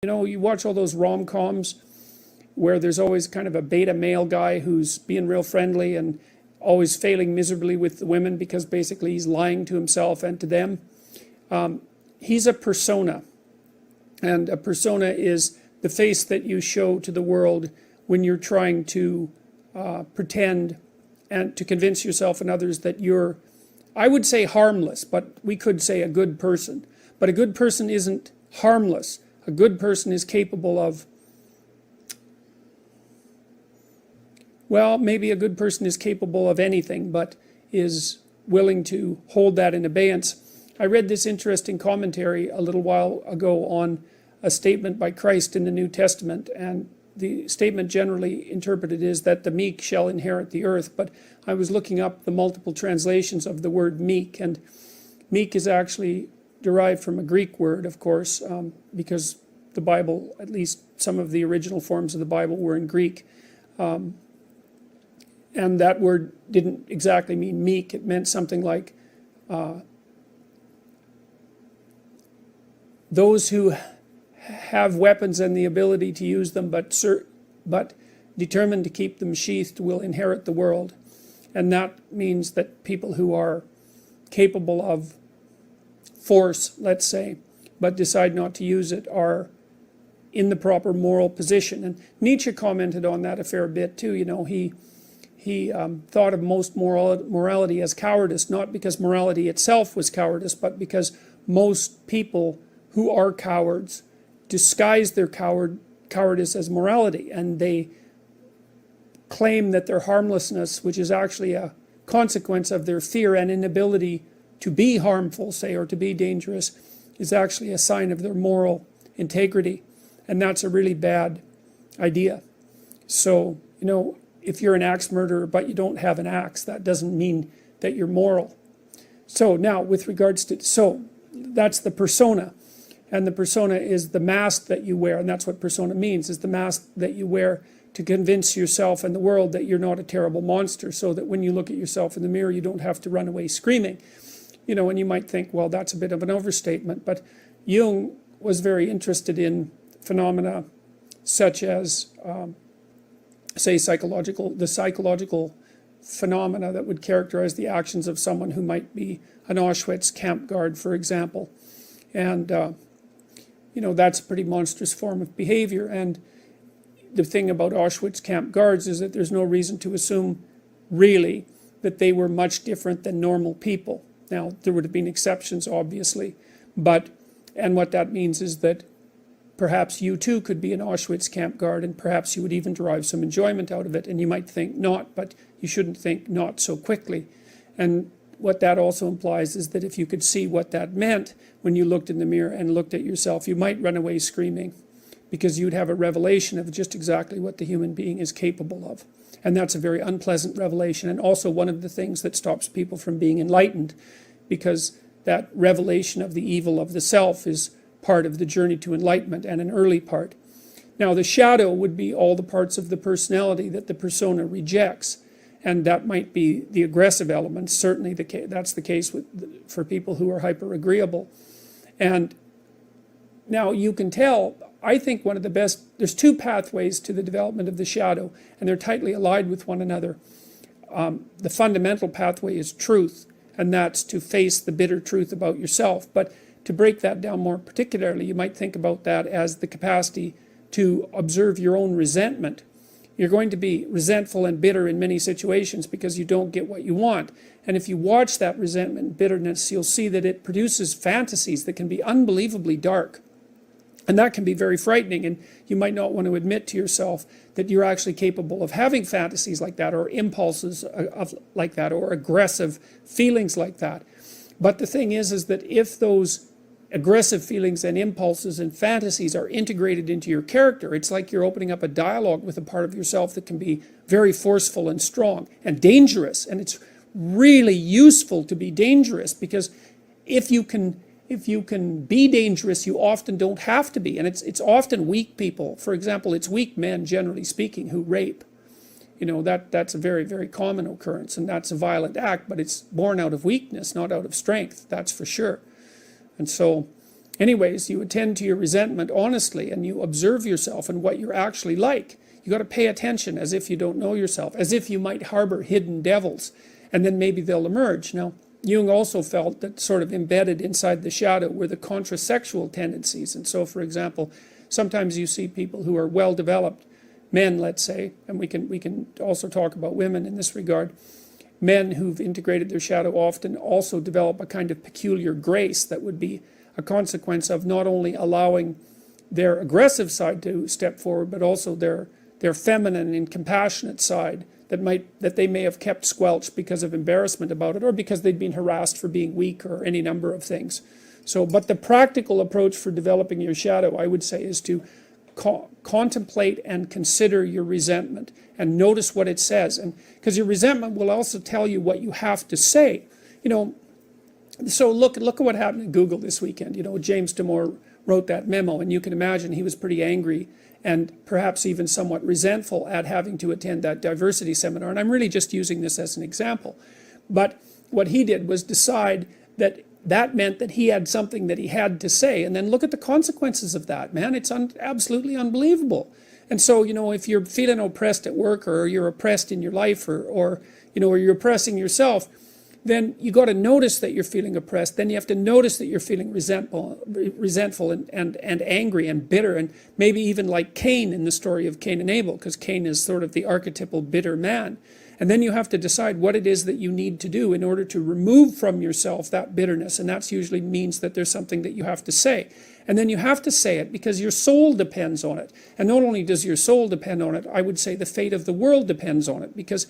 You watch all those rom-coms where there's always kind of a beta male guy who's being real friendly and always failing miserably with the women because basically he's lying to himself and to them. He's a persona, and a persona is the face that you show to the world when you're trying to pretend and to convince yourself and others that you're, I would say, harmless, but we could say a good person. But a good person isn't harmless. A good person is capable of, well, maybe a good person is capable of anything, but is willing to hold that in abeyance. I read this interesting commentary a little while ago on a statement by Christ in the New Testament, and the statement generally interpreted is that the meek shall inherit the earth. But I was looking up the multiple translations of the word meek, and meek is actually derived from a Greek word, of course, because the Bible, at least some of the original forms of the Bible, were in Greek. And that word didn't exactly mean meek. It meant something like those who have weapons and the ability to use them, but determined to keep them sheathed, will inherit the world. And that means that people who are capable of force, let's say, but decide not to use it, are in the proper moral position. And Nietzsche commented on that a fair bit too. He thought of most morality as cowardice, not because morality itself was cowardice, but because most people who are cowards disguise their cowardice as morality, and they claim that their harmlessness, which is actually a consequence of their fear and inability to be harmful, say, or to be dangerous, is actually a sign of their moral integrity. And that's a really bad idea. So, if you're an axe murderer but you don't have an axe, that doesn't mean that you're moral. So now, with regards to, so that's the persona. And the persona is the mask that you wear, and that's what persona means, is the mask that you wear to convince yourself and the world that you're not a terrible monster, so that when you look at yourself in the mirror, you don't have to run away screaming. And you might think, well, that's a bit of an overstatement, but Jung was very interested in phenomena such as, say, the psychological phenomena that would characterize the actions of someone who might be an Auschwitz camp guard, for example. And, that's a pretty monstrous form of behavior. And the thing about Auschwitz camp guards is that there's no reason to assume, really, that they were much different than normal people. Now, there would have been exceptions, obviously, and what that means is that perhaps you too could be an Auschwitz camp guard, and perhaps you would even derive some enjoyment out of it, and you might think not, but you shouldn't think not so quickly. And what that also implies is that if you could see what that meant when you looked in the mirror and looked at yourself, you might run away screaming, because you'd have a revelation of just exactly what the human being is capable of. And that's a very unpleasant revelation, and also one of the things that stops people from being enlightened, because that revelation of the evil of the self is part of the journey to enlightenment, and an early part. Now, the shadow would be all the parts of the personality that the persona rejects, and that might be the aggressive elements. Certainly that's the case for people who are hyper-agreeable. And now you can tell, I think one of the best, there's two pathways to the development of the shadow, and they're tightly allied with one another. The fundamental pathway is truth, and that's to face the bitter truth about yourself. But to break that down more particularly, you might think about that as the capacity to observe your own resentment. You're going to be resentful and bitter in many situations because you don't get what you want. And if you watch that resentment and bitterness, you'll see that it produces fantasies that can be unbelievably dark. And that can be very frightening, and you might not want to admit to yourself that you're actually capable of having fantasies like that, or impulses like that, or aggressive feelings like that. But the thing is that if those aggressive feelings and impulses and fantasies are integrated into your character, it's like you're opening up a dialogue with a part of yourself that can be very forceful and strong and dangerous. And it's really useful to be dangerous, because if you can be dangerous, you often don't have to be. And it's often weak people. For example, it's weak men, generally speaking, who rape. That's a very, very common occurrence, and that's a violent act, but it's born out of weakness, not out of strength, that's for sure. And so anyways, you attend to your resentment honestly, and you observe yourself and what you're actually like. You got to pay attention as if you don't know yourself, as if you might harbor hidden devils, and then maybe they'll emerge. Now, Jung also felt that sort of embedded inside the shadow were the contrasexual tendencies. And so, for example, sometimes you see people who are well developed, men, let's say, and we can also talk about women in this regard. Men who've integrated their shadow often also develop a kind of peculiar grace that would be a consequence of not only allowing their aggressive side to step forward, but also their feminine and compassionate side that they may have kept squelched because of embarrassment about it, or because they'd been harassed for being weak, or any number of things. So, but the practical approach for developing your shadow, I would say, is to contemplate and consider your resentment and notice what it says. And because your resentment will also tell you what you have to say. So look at what happened at Google this weekend. James Damore wrote that memo, and you can imagine he was pretty angry and perhaps even somewhat resentful at having to attend that diversity seminar. And I'm really just using this as an example. But what he did was decide that meant that he had something that he had to say, and then look at the consequences of that, man. It's absolutely unbelievable. And so, if you're feeling oppressed at work, or you're oppressed in your life, or you're oppressing yourself, then you got to notice that you're feeling oppressed. Then you have to notice that you're feeling resentful and angry and bitter, and maybe even like Cain in the story of Cain and Abel, because Cain is sort of the archetypal bitter man. And then you have to decide what it is that you need to do in order to remove from yourself that bitterness. And that usually means that there's something that you have to say. And then you have to say it because your soul depends on it. And not only does your soul depend on it, I would say the fate of the world depends on it. Because,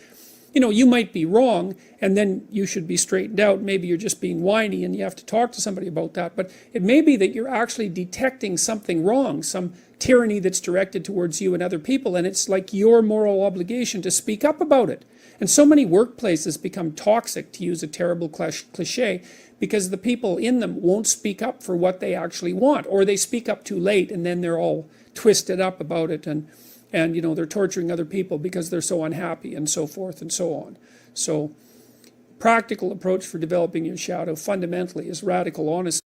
you might be wrong, and then you should be straightened out. Maybe you're just being whiny and you have to talk to somebody about that. But it may be that you're actually detecting something wrong, some tyranny that's directed towards you and other people, and it's like your moral obligation to speak up about it. And so many workplaces become toxic, to use a terrible cliche, because the people in them won't speak up for what they actually want, or they speak up too late, and then they're all twisted up about it, and they're torturing other people because they're so unhappy, and so forth and so on. So, practical approach for developing your shadow fundamentally is radical honesty.